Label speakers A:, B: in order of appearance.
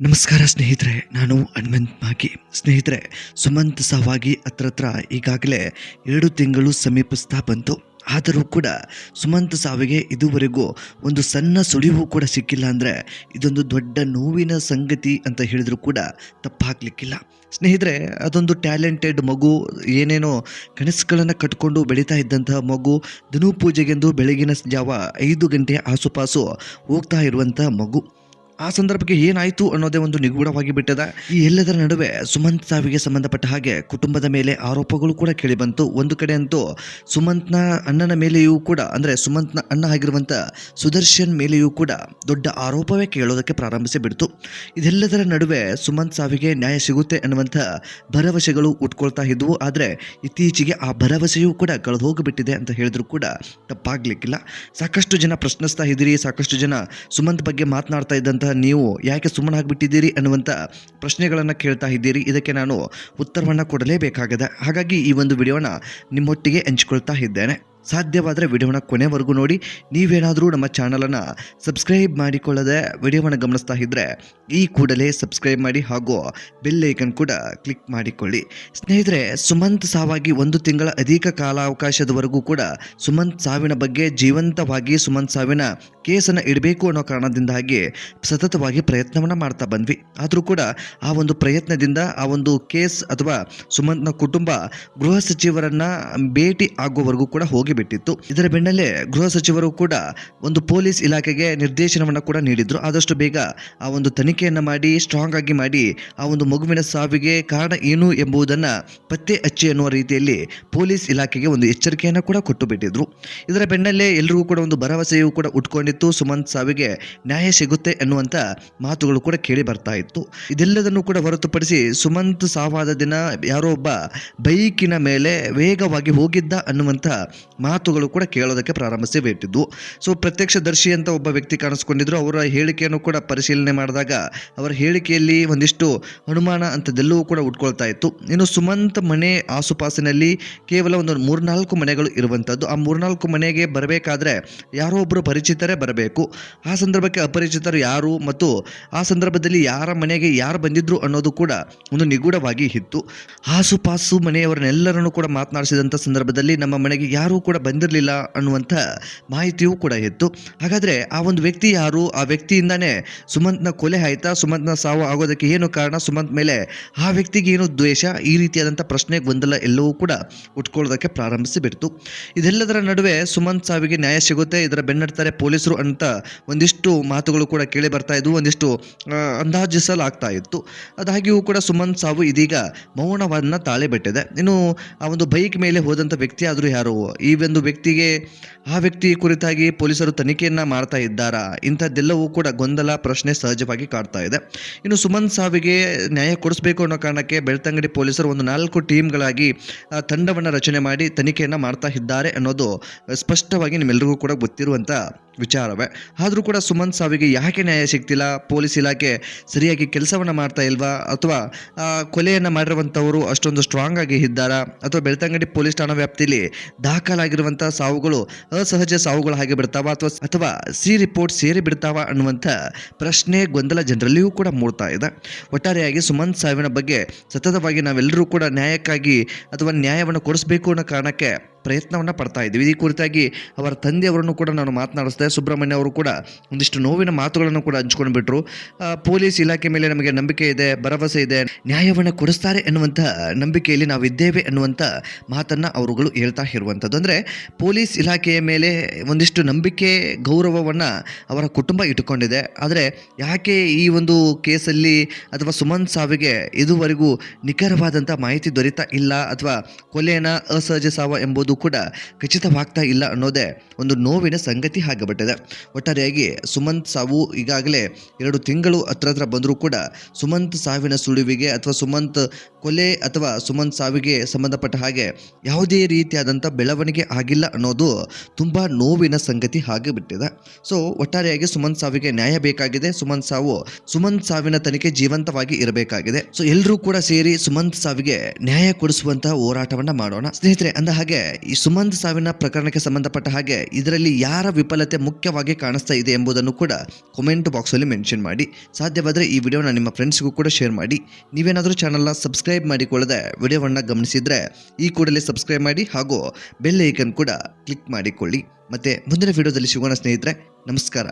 A: ನಮಸ್ಕಾರ ಸ್ನೇಹಿತರೆ, ನಾನು ಹನುಮಂತ್ ಮಾಗಿ. ಸ್ನೇಹಿತರೆ, ಸುಮಂತ್ ಸಾವಾಗಿ ಹತ್ರ ಈಗಾಗಲೇ 2 ತಿಂಗಳು ಸಮೀಪಿಸ್ತಾ ಬಂತು. ಆದರೂ ಕೂಡ ಸುಮಂತ್ ಸಾವಿಗೆ ಇದುವರೆಗೂ ಒಂದು ಸಣ್ಣ ಸುಳಿವು ಕೂಡ ಸಿಕ್ಕಿಲ್ಲ ಅಂದರೆ ಇದೊಂದು ದೊಡ್ಡ ನೋವಿನ ಸಂಗತಿ ಅಂತ ಹೇಳಿದರೂ ಕೂಡ ತಪ್ಪಾಗಲಿಕ್ಕಿಲ್ಲ. ಸ್ನೇಹಿತರೆ, ಅದೊಂದು ಟ್ಯಾಲೆಂಟೆಡ್ ಮಗು, ಏನೇನೋ ಕನಸುಗಳನ್ನು ಕಟ್ಕೊಂಡು ಬೆಳೀತಾ ಇದ್ದಂತಹ ಮಗು, ಧನು ಪೂಜೆಗೆಂದು ಬೆಳಗಿನ ಜಾವ 5 ಗಂಟೆ ಆಸುಪಾಸು ಹೋಗ್ತಾ ಇರುವಂಥ ಮಗು. ಆ ಸಂದರ್ಭಕ್ಕೆ ಏನಾಯಿತು ಅನ್ನೋದೇ ಒಂದು ನಿಗೂಢವಾಗಿ ಬಿಟ್ಟದ. ಈ ಎಲ್ಲದರ ನಡುವೆ ಸುಮಂತ್ ಸಾವಿಗೆ ಸಂಬಂಧಪಟ್ಟ ಹಾಗೆ ಕುಟುಂಬದ ಮೇಲೆ ಆರೋಪಗಳು ಕೂಡ ಕೇಳಿಬಂತು. ಒಂದು ಕಡೆ ಅಂತೂ ಸುಮಂತ್ನ ಅಣ್ಣನ ಮೇಲೆಯೂ ಕೂಡ, ಅಂದರೆ ಸುಮಂತ್ನ ಅಣ್ಣ ಆಗಿರುವಂಥ ಸುದರ್ಶನ್ ಮೇಲೆಯೂ ಕೂಡ ದೊಡ್ಡ ಆರೋಪವೇ ಕೇಳೋದಕ್ಕೆ ಪ್ರಾರಂಭಿಸಿ ಬಿಡ್ತು. ಇದೆಲ್ಲದರ ನಡುವೆ ಸುಮಂತ್ ಸಾವಿಗೆ ನ್ಯಾಯ ಸಿಗುತ್ತೆ ಅನ್ನುವಂಥ ಭರವಸೆಗಳು ಉಟ್ಕೊಳ್ತಾ ಇದ್ವು. ಆದರೆ ಇತ್ತೀಚೆಗೆ ಆ ಭರವಸೆಯೂ ಕೂಡ ಕಳೆದು ಹೋಗಿಬಿಟ್ಟಿದೆ ಅಂತ ಹೇಳಿದ್ರು ಕೂಡ ತಪ್ಪಾಗಲಿಕ್ಕಿಲ್ಲ. ಸಾಕಷ್ಟು ಜನ ಪ್ರಶ್ನಿಸ್ತಾ ಇದ್ದೀರಿ, ಸಾಕಷ್ಟು ಜನ ಸುಮಂತ್ ಬಗ್ಗೆ ಮಾತನಾಡ್ತಾ ಇದ್ದಂಥ ನೀವು ಯಾಕೆ ಸುಮ್ಮನಾಗ್ಬಿಟ್ಟಿದ್ದೀರಿ ಅನ್ನುವಂಥ ಪ್ರಶ್ನೆಗಳನ್ನು ಕೇಳ್ತಾ ಇದ್ದೀರಿ. ಇದಕ್ಕೆ ನಾನು ಉತ್ತರವನ್ನು ಕೊಡಲೇಬೇಕಾಗಿದೆ. ಹಾಗಾಗಿ ಈ ಒಂದು ವಿಡಿಯೋನ ನಿಮ್ಮೊಟ್ಟಿಗೆ ಹಂಚಿಕೊಳ್ತಾ ಇದ್ದೇನೆ. ಸಾಧ್ಯವಾದರೆ ವಿಡಿಯೋನ ಕೊನೆವರೆಗೂ ನೋಡಿ. ನೀವೇನಾದರೂ ನಮ್ಮ ಚಾನಲನ್ನು ಸಬ್ಸ್ಕ್ರೈಬ್ ಮಾಡಿಕೊಳ್ಳದೆ ವಿಡಿಯೋವನ್ನು ಗಮನಿಸ್ತಾ ಇದ್ದರೆ ಈ ಕೂಡಲೇ ಸಬ್ಸ್ಕ್ರೈಬ್ ಮಾಡಿ ಹಾಗೂ ಬೆಲ್ ಐಕನ್ ಕೂಡ ಕ್ಲಿಕ್ ಮಾಡಿಕೊಳ್ಳಿ. ಸ್ನೇಹಿತರೆ, ಸುಮಂತ್ ಸಾವಾಗಿ 1 ತಿಂಗಳ ಅಧಿಕ ಕಾಲಾವಕಾಶದವರೆಗೂ ಕೂಡ ಸುಮಂತ್ ಸಾವಿನ ಬಗ್ಗೆ ಜೀವಂತವಾಗಿ ಸುಮಂತ್ ಸಾವಿನ ಕೇಸನ್ನು ಇಡಬೇಕು ಅನ್ನೋ ಕಾರಣದಿಂದಾಗಿ ಸತತವಾಗಿ ಪ್ರಯತ್ನವನ್ನು ಮಾಡ್ತಾ ಬಂದ್ವಿ. ಆದರೂ ಕೂಡ ಆ ಒಂದು ಪ್ರಯತ್ನದಿಂದ ಆ ಒಂದು ಕೇಸ್ ಅಥವಾ ಸುಮಂತ್ನ ಕುಟುಂಬ ಗೃಹ ಸಚಿವರನ್ನ ಭೇಟಿ ಆಗುವವರೆಗೂ ಕೂಡ ಹೋಗಿಬಿಟ್ಟಿತ್ತು. ಇದರ ಬೆನ್ನಲ್ಲೇ ಗೃಹ ಸಚಿವರು ಕೂಡ ಒಂದು ಪೊಲೀಸ್ ಇಲಾಖೆಗೆ ನಿರ್ದೇಶನವನ್ನು ಕೂಡ ನೀಡಿದ್ರು. ಆದಷ್ಟು ಬೇಗ ಆ ಒಂದು ತನಿಖೆಯನ್ನು ಮಾಡಿ, ಸ್ಟ್ರಾಂಗ್ ಆಗಿ ಮಾಡಿ, ಆ ಒಂದು ಮಗುವಿನ ಸಾವಿಗೆ ಕಾರಣ ಏನು ಎಂಬುದನ್ನು ಪತ್ತೆ ಹಚ್ಚಿ ಅನ್ನುವ ರೀತಿಯಲ್ಲಿ ಪೊಲೀಸ್ ಇಲಾಖೆಗೆ ಒಂದು ಎಚ್ಚರಿಕೆಯನ್ನು ಕೂಡ ಕೊಟ್ಟು ಬಿಟ್ಟಿದ್ರು. ಇದರ ಬೆನ್ನಲ್ಲೇ ಎಲ್ರಿಗೂ ಕೂಡ ಒಂದು ಭರವಸೆಯೂ ಕೂಡ ಉಟ್ಕೊಂಡಿತ್ತು. ಸುಮಂತ್ ಸಾವಿಗೆ ನ್ಯಾಯ ಸಿಗುತ್ತೆ ಎನ್ನುವಂತ ಮಾತುಗಳು ಕೂಡ ಕೇಳಿ ಬರ್ತಾ ಇತ್ತು. ಇದೆಲ್ಲದನ್ನು ಕೂಡ ಹೊರತುಪಡಿಸಿ ಸುಮಂತ್ ಸಾವಾದ ದಿನ ಯಾರೋ ಒಬ್ಬ ಬೈಕಿನ ಮೇಲೆ ವೇಗವಾಗಿ ಹೋಗಿದ್ದ ಅನ್ನುವಂಥ ಮಾತುಗಳು ಕೂಡ ಕೇಳೋದಕ್ಕೆ ಪ್ರಾರಂಭಿಸಿ ಬಿಟ್ಟಿದ್ವು. ಸೊ ಪ್ರತ್ಯಕ್ಷದರ್ಶಿ ಅಂತ ಒಬ್ಬ ವ್ಯಕ್ತಿ ಕಾಣಿಸ್ಕೊಂಡಿದ್ರು. ಅವರ ಹೇಳಿಕೆಯನ್ನು ಕೂಡ ಪರಿಶೀಲನೆ ಮಾಡಿದಾಗ ಅವರ ಹೇಳಿಕೆಯಲ್ಲಿ ಒಂದಿಷ್ಟು ಅನುಮಾನ ಅಂಥದ್ದೆಲ್ಲವೂ ಕೂಡ ಉಟ್ಕೊಳ್ತಾ ಇತ್ತು. ಇನ್ನು ಸುಮಂತ್ ಮನೆ ಆಸುಪಾಸಿನಲ್ಲಿ ಕೇವಲ ಒಂದು 3-4 ಮನೆಗಳು ಇರುವಂಥದ್ದು. ಆ 3-4 ಮನೆಗೆ ಬರಬೇಕಾದ್ರೆ ಯಾರೋ ಒಬ್ಬರು ಪರಿಚಿತರೇ ಬರಬೇಕು. ಆ ಸಂದರ್ಭಕ್ಕೆ ಅಪರಿಚಿತರು ಯಾರು ಮತ್ತು ಆ ಸಂದರ್ಭದಲ್ಲಿ ಯಾರ ಮನೆಗೆ ಯಾರು ಬಂದಿದ್ರು ಅನ್ನೋದು ಕೂಡ ಒಂದು ನಿಗೂಢವಾಗಿ ಇತ್ತು. ಆಸುಪಾಸು ಮನೆಯವರನ್ನೆಲ್ಲರನ್ನು ಕೂಡ ಮಾತನಾಡಿಸಿದಂಥ ಸಂದರ್ಭದಲ್ಲಿ ನಮ್ಮ ಮನೆಗೆ ಯಾರೂ ಕೂಡ ಬಂದಿರಲಿಲ್ಲ ಅನ್ನುವಂಥ ಮಾಹಿತಿಯೂ ಕೂಡ ಇತ್ತು. ಹಾಗಾದರೆ ಆ ಒಂದು ವ್ಯಕ್ತಿ ಯಾರು? ಆ ವ್ಯಕ್ತಿಯಿಂದಾನೇ ಸುಮಂತ್ನ ಕೊಲೆ ಆಯ್ತಾ? ಸುಮಂತ್ನ ಸಾವು ಆಗೋದಕ್ಕೆ ಏನು ಕಾರಣ? ಸುಮಂತ್ ಮೇಲೆ ಆ ವ್ಯಕ್ತಿಗೆ ಏನು ದ್ವೇಷ? ಈ ರೀತಿಯಾದಂಥ ಪ್ರಶ್ನೆ ಗೊಂದಲ ಎಲ್ಲವೂ ಕೂಡ ಉಟ್ಕೊಳ್ಳೋದಕ್ಕೆ ಪ್ರಾರಂಭಿಸಿ ಬಿಡ್ತು. ಇದೆಲ್ಲದರ ನಡುವೆ ಸುಮಂತ್ ಸಾವಿಗೆ ನ್ಯಾಯ ಸಿಗುತ್ತೆ, ಇದರ ಬೆನ್ನಡ್ತಾರೆ ಪೊಲೀಸರು ಅಂತ ಒಂದಿಷ್ಟು ಮಾತುಗಳು ಕೂಡ ಕೇಳಿ ಬರ್ತಾ ಇದ್ವು, ಒಂದಿಷ್ಟು ಅಂದಾಜಿಸಲಾಗ್ತಾ ಇತ್ತು. ಅದಾಗಿಯೂ ಕೂಡ ಸುಮಂತ್ ಸಾವು ಇದೀಗ ಮೌನವನ್ನು ತಾಳೆ ಬಿಟ್ಟಿದೆ. ಇನ್ನು ಆ ಒಂದು ಬೈಕ್ ಮೇಲೆ ಹೋದಂಥ ವ್ಯಕ್ತಿ ಆದರೂ ಯಾರು? ಈ ಒಂದು ವ್ಯಕ್ತಿಗೆ, ಆ ವ್ಯಕ್ತಿ ಕುರಿತಾಗಿ ಪೊಲೀಸರು ತನಿಖೆಯನ್ನು ಮಾಡ್ತಾ ಇದ್ದಾರಾ? ಇಂಥದ್ದೆಲ್ಲವೂ ಕೂಡ ಗೊಂದಲ, ಪ್ರಶ್ನೆ ಸಹಜವಾಗಿ ಕಾಡ್ತಾ ಇದೆ. ಇನ್ನು ಸುಮಂತ್ ಸಾವಿಗೆ ನ್ಯಾಯ ಕೊಡಿಸಬೇಕು ಅನ್ನೋ ಕಾರಣಕ್ಕೆ ಬೆಳ್ತಂಗಡಿ ಪೊಲೀಸರು ಒಂದು 4 ಟೀಮ್ಗಳಾಗಿ ತಂಡವನ್ನು ರಚನೆ ಮಾಡಿ ತನಿಖೆಯನ್ನು ಮಾಡ್ತಾ ಇದ್ದಾರೆ ಅನ್ನೋದು ಸ್ಪಷ್ಟವಾಗಿ ನಿಮ್ಮೆಲ್ಲರಿಗೂ ಕೂಡ ಗೊತ್ತಿರುವಂಥ ವಿಚಾರವೇ. ಆದರೂ ಕೂಡ ಸುಮಂತ್ ಸಾವಿಗೆ ಯಾಕೆ ನ್ಯಾಯ ಸಿಗ್ತಿಲ್ಲ? ಪೊಲೀಸ್ ಇಲಾಖೆ ಸರಿಯಾಗಿ ಕೆಲಸವನ್ನು ಮಾಡ್ತಾ ಇಲ್ವಾ? ಅಥವಾ ಕೊಲೆಯನ್ನು ಮಾಡಿರುವಂಥವರು ಅಷ್ಟೊಂದು ಸ್ಟ್ರಾಂಗ್ ಆಗಿ ಇದ್ದಾರಾ? ಅಥವಾ ಬೆಳ್ತಂಗಡಿ ಪೊಲೀಸ್ ಠಾಣಾ ವ್ಯಾಪ್ತಿಯಲ್ಲಿ ದಾಖಲಾಗಿರುವಂಥ ಸಾವುಗಳು ಅಸಹಜ ಸಾವುಗಳು ಹಾಗೆ ಬಿಡ್ತಾವ ಅಥವಾ ಸಿ ರಿಪೋರ್ಟ್ ಸೇರಿ ಬಿಡ್ತಾವ ಅನ್ನುವಂಥ ಪ್ರಶ್ನೆ, ಗೊಂದಲ ಜನರಲ್ಲಿಯೂ ಕೂಡ ಮೂಡ್ತಾ ಇದೆ. ಒಟ್ಟಾರೆಯಾಗಿ ಸುಮಂತ್ ಸಾವಿನ ಬಗ್ಗೆ ಸತತವಾಗಿ ನಾವೆಲ್ಲರೂ ಕೂಡ ನ್ಯಾಯಕ್ಕಾಗಿ ಅಥವಾ ನ್ಯಾಯವನ್ನು ಕೊಡಿಸಬೇಕು ಅನ್ನೋ ಕಾರಣಕ್ಕೆ ಪ್ರಯತ್ನವನ್ನು ಪಡ್ತಾ ಇದ್ದೀವಿ. ಈ ಕುರಿತಾಗಿ ಅವರ ತಂದೆಯವರನ್ನು ಕೂಡ ನಾನು ಮಾತನಾಡಿಸಿದೆ. ಸುಬ್ರಹ್ಮಣ್ಯ ಅವರು ಕೂಡ ಒಂದಿಷ್ಟು ನೋವಿನ ಮಾತುಗಳನ್ನು ಕೂಡ ಹಂಚ್ಕೊಂಡು ಬಿಟ್ಟರು. ಪೊಲೀಸ್ ಇಲಾಖೆ ಮೇಲೆ ನಮಗೆ ನಂಬಿಕೆ ಇದೆ, ಭರವಸೆ ಇದೆ, ನ್ಯಾಯವನ್ನು ಕೊಡಿಸ್ತಾರೆ ಎನ್ನುವಂಥ ನಂಬಿಕೆಯಲ್ಲಿ ನಾವಿದ್ದೇವೆ ಅನ್ನುವಂಥ ಮಾತನ್ನು ಅವರುಗಳು ಹೇಳ್ತಾ ಇರುವಂಥದ್ದು. ಅಂದರೆ ಪೊಲೀಸ್ ಇಲಾಖೆಯ ಮೇಲೆ ಒಂದಿಷ್ಟು ನಂಬಿಕೆ, ಗೌರವವನ್ನು ಅವರ ಕುಟುಂಬ ಇಟ್ಟುಕೊಂಡಿದೆ. ಆದರೆ ಯಾಕೆ ಈ ಒಂದು ಕೇಸಲ್ಲಿ ಅಥವಾ ಸುಮಂತ್ ಸಾವಿಗೆ ಇದುವರೆಗೂ ನಿಖರವಾದಂಥ ಮಾಹಿತಿ ದೊರೀತಾ ಇಲ್ಲ, ಅಥವಾ ಕೊಲೆನ ಅಸಹಜ ಸಾವು ಎಂಬುದು ಕೂಡ ಖಚಿತವಾಗ್ತಾ ಇಲ್ಲ ಅನ್ನೋದೇ ಒಂದು ನೋವಿನ ಸಂಗತಿ ಆಗಿಬಿಟ್ಟಿದೆ. ಒಟ್ಟಾರೆಯಾಗಿ ಸುಮಂತ್ ಸಾವು ಈಗಾಗಲೇ 2 ತಿಂಗಳು ಹತ್ರ ಬಂದರೂ ಕೂಡ ಸುಮಂತ್ ಸಾವಿನ ಸುಳಿವಿಗೆ ಅಥವಾ ಸುಮಂತ್ ಕೊಲೆ ಅಥವಾ ಸುಮಂತ್ ಸಾವಿಗೆ ಸಂಬಂಧಪಟ್ಟ ಹಾಗೆ ಯಾವುದೇ ರೀತಿಯಾದಂಥ ಬೆಳವಣಿಗೆ ಆಗಿಲ್ಲ ಅನ್ನೋದು ತುಂಬ ನೋವಿನ ಸಂಗತಿ ಆಗಿಬಿಟ್ಟಿದೆ. ಸೊ ಒಟ್ಟಾರೆಯಾಗಿ ಸುಮಂತ್ ಸಾವಿಗೆ ನ್ಯಾಯ ಬೇಕಾಗಿದೆ. ಸುಮಂತ್ ಸಾವಿನ ತನಿಖೆ ಜೀವಂತವಾಗಿ ಇರಬೇಕಾಗಿದೆ. ಸೊ ಎಲ್ಲರೂ ಕೂಡ ಸೇರಿ ಸುಮಂತ್ ಸಾವಿಗೆ ನ್ಯಾಯ ಕೊಡಿಸುವಂತಹ ಹೋರಾಟವನ್ನ ಮಾಡೋಣ ಸ್ನೇಹಿತರೆ. ಅಂದ ಹಾಗೆ ಈ ಸುಮಂತ್ ಸಾವಿನ ಪ್ರಕರಣಕ್ಕೆ ಸಂಬಂಧಪಟ್ಟ ಹಾಗೆ ಇದರಲ್ಲಿ ಯಾರ ವಿಫಲತೆ ಮುಖ್ಯವಾಗಿ ಕಾಣಿಸ್ತಾ ಇದೆ ಎಂಬುದನ್ನು ಕೂಡ ಕಾಮೆಂಟ್ ಬಾಕ್ಸ್ ಅಲ್ಲಿ ಮೆನ್ಷನ್ ಮಾಡಿ. ಸಾಧ್ಯವಾದರೆ ಈ ವಿಡಿಯೋನ ನಿಮ್ಮ ಫ್ರೆಂಡ್ಸ್ಗೂ ಕೂಡ ಶೇರ್ ಮಾಡಿ. ನೀವೇನಾದರೂ ಚಾನಲ್ನ ಸಬ್ಸ್ಕ್ರೈಬ್ ಮಾಡಿಕೊಳ್ಳದೆ ವಿಡಿಯೋವನ್ನು ಗಮನಿಸಿದ್ರೆ ಈ ಕೂಡಲೇ ಸಬ್ಸ್ಕ್ರೈಬ್ ಮಾಡಿ ಹಾಗೂ ಬೆಲ್ ಐಕನ್ ಕೂಡ ಕ್ಲಿಕ್ ಮಾಡಿಕೊಳ್ಳಿ. ಮತ್ತೆ ಮುಂದಿನ ವಿಡಿಯೋದಲ್ಲಿ ಸಿಗೋಣ ಸ್ನೇಹಿತರೆ. ನಮಸ್ಕಾರ.